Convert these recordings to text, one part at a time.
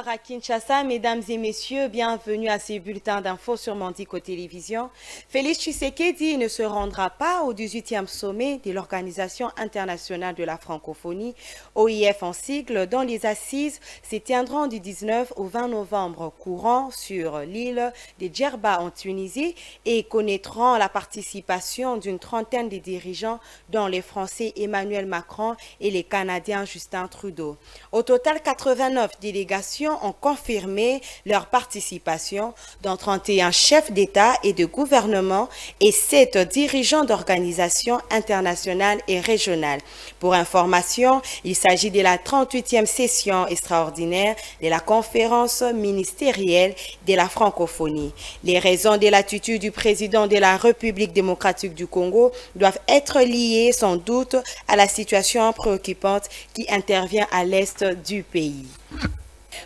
à Kinshasa. Mesdames et messieurs, bienvenue à ces bulletins d'infos sur Mandico Télévision. Félix Tshisekedi ne se rendra pas au 18e sommet de l'Organisation internationale de la francophonie, OIF en sigle, dont les assises se tiendront du 19 au 20 novembre courant sur l'île de Djerba en Tunisie et connaîtront la participation d'une trentaine de dirigeants, dont les Français Emmanuel Macron et les Canadiens Justin Trudeau. Au total, 89 délégations ont confirmé leur participation, dont 31 chefs d'État et de gouvernement et 7 dirigeants d'organisations internationales et régionales. Pour information, il s'agit de la 38e session extraordinaire de la conférence ministérielle de la francophonie. Les raisons de l'attitude du président de la République démocratique du Congo doivent être liées sans doute à la situation préoccupante qui intervient à l'est du pays.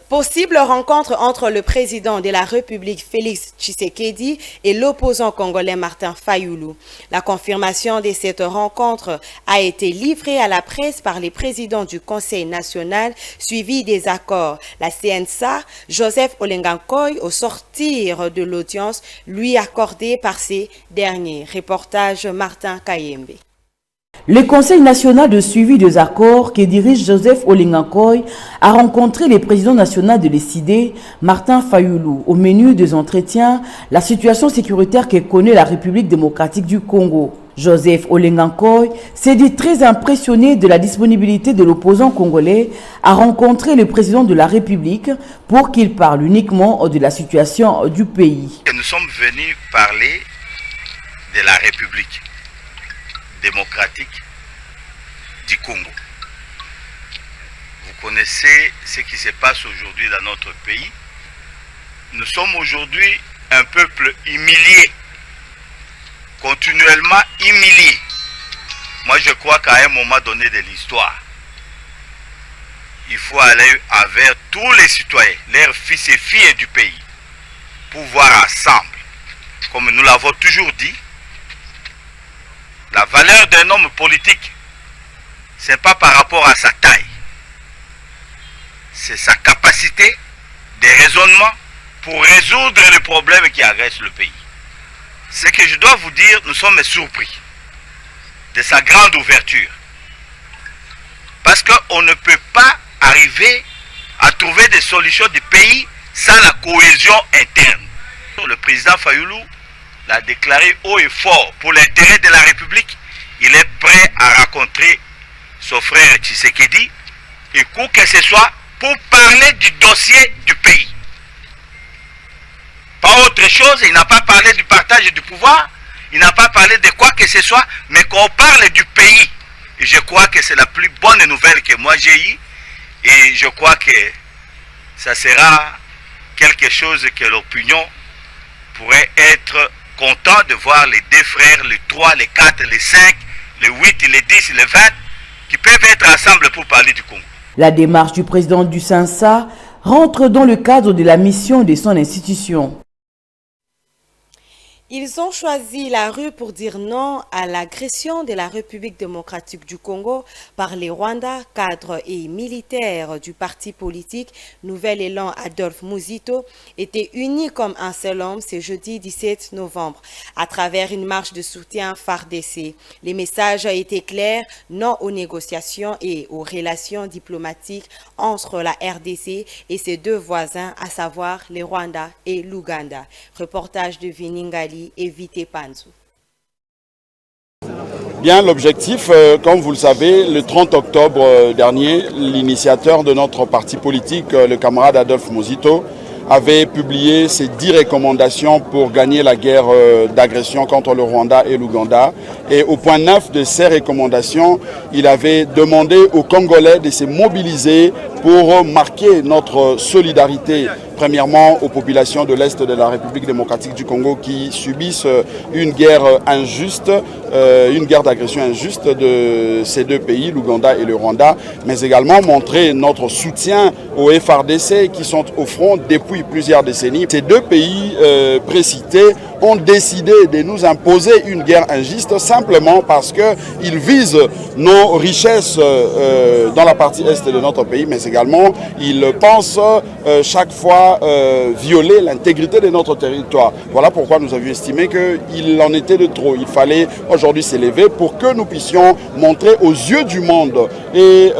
Possible rencontre entre le président de la République Félix Tshisekedi et l'opposant congolais Martin Fayulu. La confirmation de cette rencontre a été livrée à la presse par les présidents du Conseil national suivi des accords. La CNSA, Joseph Olengankoy, au sortir de l'audience lui accordée par ces derniers. Reportage Martin Kayembe. Le Conseil national de suivi des accords que dirige Joseph Olengankoy a rencontré le président national de l'ECID, Martin Fayulu. Au menu des entretiens, la situation sécuritaire que connaît la République démocratique du Congo. Joseph Olengankoy s'est dit très impressionné de la disponibilité de l'opposant congolais à rencontrer le président de la République pour qu'il parle uniquement de la situation du pays. Nous sommes venus parler de la République démocratique du Congo. Vous connaissez ce qui se passe aujourd'hui dans notre pays. Nous sommes aujourd'hui un peuple humilié, continuellement humilié. Moi je crois qu'à un moment donné de l'histoire, il faut aller envers tous les citoyens, leurs fils et filles du pays, pour voir ensemble, comme nous l'avons toujours dit, la valeur d'un homme politique, ce n'est pas par rapport à sa taille. C'est sa capacité de raisonnement pour résoudre les problèmes qui agressent le pays. Ce que je dois vous dire, nous sommes surpris de sa grande ouverture. Parce qu'on ne peut pas arriver à trouver des solutions du pays sans la cohésion interne. Le président Fayulu l'a déclaré haut et fort pour l'intérêt de la République. Il est prêt à rencontrer son frère Tshisekedi et quoi que ce soit pour parler du dossier du pays. Pas autre chose, il n'a pas parlé du partage du pouvoir, il n'a pas parlé de quoi que ce soit, mais qu'on parle du pays. Et je crois que c'est la plus bonne nouvelle que moi j'ai eue et je crois que ça sera quelque chose que l'opinion pourrait être content de voir les 2 frères, les 3, les 4, les 5, les 8, les 10, les 20 qui peuvent être ensemble pour parler du Congo. La démarche du président du CNSA rentre dans le cadre de la mission de son institution. Ils ont choisi la rue pour dire non à l'agression de la République démocratique du Congo par les Rwandais, cadres et militaires du parti politique Nouvel Élan Adolphe Muzito, étaient unis comme un seul homme ce jeudi 17 novembre à travers une marche de soutien FARDC. Les messages étaient clairs, non aux négociations et aux relations diplomatiques entre la RDC et ses 2 voisins, à savoir les Rwandais et l'Ouganda. Reportage de Viningali et Vité Panzou. Bien, l'objectif, comme vous le savez, le 30 octobre dernier, l'initiateur de notre parti politique, le camarade Adolphe Muzito, avait publié ses 10 recommandations pour gagner la guerre d'agression contre le Rwanda et l'Ouganda. Et au point 9 de ces recommandations, il avait demandé aux Congolais de se mobiliser pour marquer notre solidarité, premièrement aux populations de l'Est de la République démocratique du Congo qui subissent une guerre injuste, une guerre d'agression injuste de ces 2 pays, l'Ouganda et le Rwanda, mais également montrer notre soutien aux FARDC qui sont au front depuis plusieurs décennies. Ces 2 pays précités ont décidé de nous imposer une guerre injuste simplement parce qu'ils visent nos richesses dans la partie est de notre pays, mais également ils pensent chaque fois violer l'intégrité de notre territoire. Voilà pourquoi nous avions estimé qu'il en était de trop. Il fallait aujourd'hui s'élever pour que nous puissions montrer aux yeux du monde et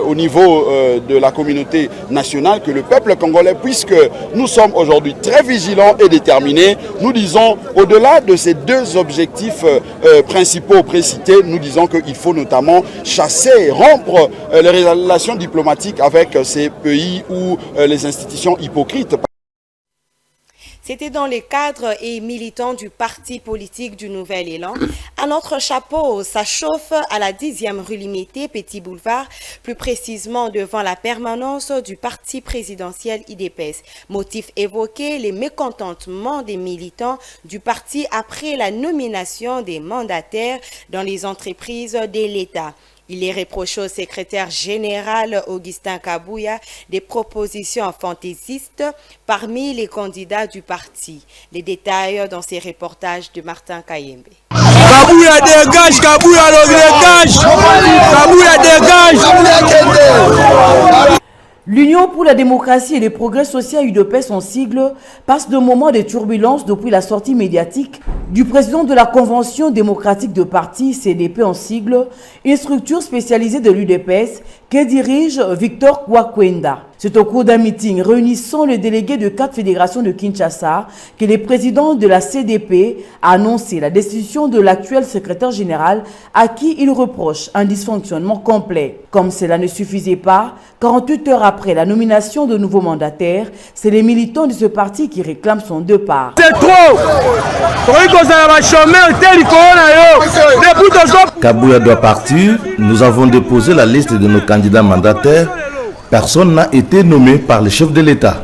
au niveau de la communauté nationale que le peuple congolais, puisque nous sommes aujourd'hui très vigilants et déterminés, nous disons, au-delà de ces deux objectifs principaux précités, nous disons qu'il faut notamment chasser et rompre les relations diplomatiques avec ces pays où les institutions hypocrites. C'était dans les cadres et militants du parti politique du Nouvel Élan. À notre chapeau, ça chauffe à la 10e rue Limitée, Petit Boulevard, plus précisément devant la permanence du parti présidentiel IDPS. Motif évoqué, les mécontentements des militants du parti après la nomination des mandataires dans les entreprises de l'État. Il est reproché au secrétaire général Augustin Kabouya des propositions fantaisistes parmi les candidats du parti. Les détails dans ces reportages de Martin Kayembe. Kabouya dégage, Kabouya dégage, Kabouya dégage. L'Union pour la démocratie et le progrès social UDPS, son sigle, passe de moments de turbulence depuis la sortie médiatique du président de la Convention démocratique de parti, CDP en sigle, une structure spécialisée de l'UDPS que dirige Victor Kwakwenda. C'est au cours d'un meeting réunissant les délégués de 4 fédérations de Kinshasa que le président de la CDP a annoncé la destitution de l'actuel secrétaire général à qui il reproche un dysfonctionnement complet. Comme cela ne suffisait pas, 48 heures après la nomination de nouveaux mandataires, c'est les militants de ce parti qui réclament son départ. C'est trop! Kabouya doit partir. Nous avons déposé la liste de nos candidats mandataires. Personne n'a été nommé par le chef de l'État.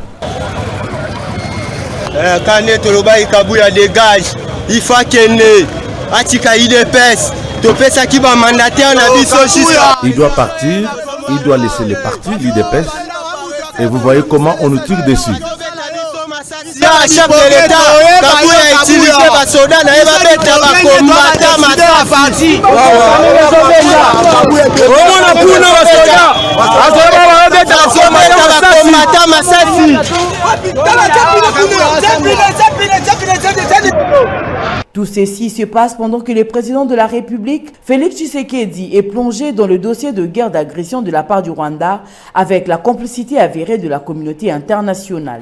Kabouya dégage. Il faut qu'il Il doit partir, il doit laisser le parti, l'UDPS. Et vous voyez comment on nous tire dessus. Chef de l'État, Kabouya a utilisé les soldats, il va mettre la combattant Tout ceci se passe pendant que le président de la République, Félix Tshisekedi, est plongé dans le dossier de guerre d'agression de la part du Rwanda avec la complicité avérée de la communauté internationale.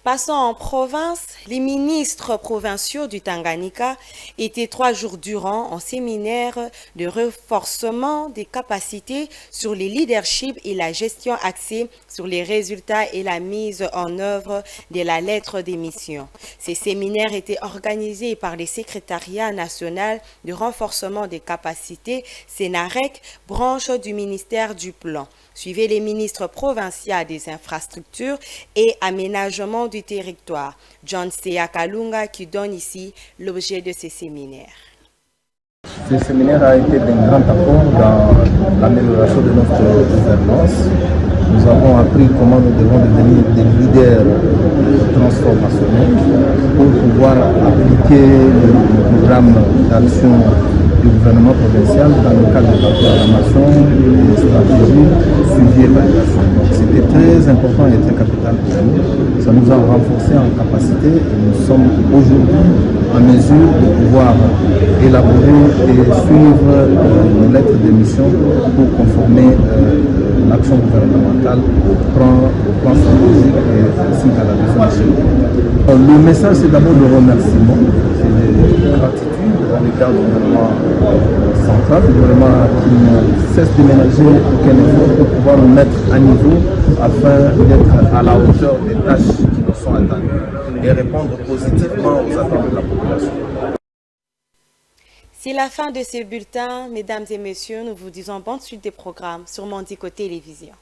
Passons en province, les ministres provinciaux du Tanganyika étaient 3 jours durant en séminaire de renforcement des capacités sur les leaderships et la gestion axée sur les résultats et la mise en œuvre de la lettre des missions. Ces séminaires étaient organisés par le Secrétariat national de renforcement des capacités, SENAREC, branche du ministère du Plan. Suivez les ministres provinciaux des infrastructures et aménagement du territoire, John Seya Kalunga, qui donne ici l'objet de ces séminaires. Ce séminaire a été d'un grand apport dans l'amélioration de notre gouvernance. Nous avons appris comment nous devons devenir des leaders transformationnels pour pouvoir appliquer le programme d'action du gouvernement provincial dans le cadre de la programmation, des stratégies, suivi et évaluation. Donc c'était très important et très capital pour nous. Ça nous a renforcé en capacité et nous sommes aujourd'hui en mesure de pouvoir élaborer et suivre nos lettres de mission pour conformer l'action gouvernementale au plan stratégique et ainsi qu'à la vision nationale. Le message, c'est d'abord le remerciement, c'est de gratitude à l'égard du gouvernement central, le gouvernement qui ne cesse de ménager aucun effort pour pouvoir nous mettre à niveau afin d'être à la hauteur des tâches qui nous sont attendues et répondre positivement aux attentes de la population. C'est la fin de ce bulletin. Mesdames et messieurs, nous vous disons bonne suite des programmes sur Mandico Télévision.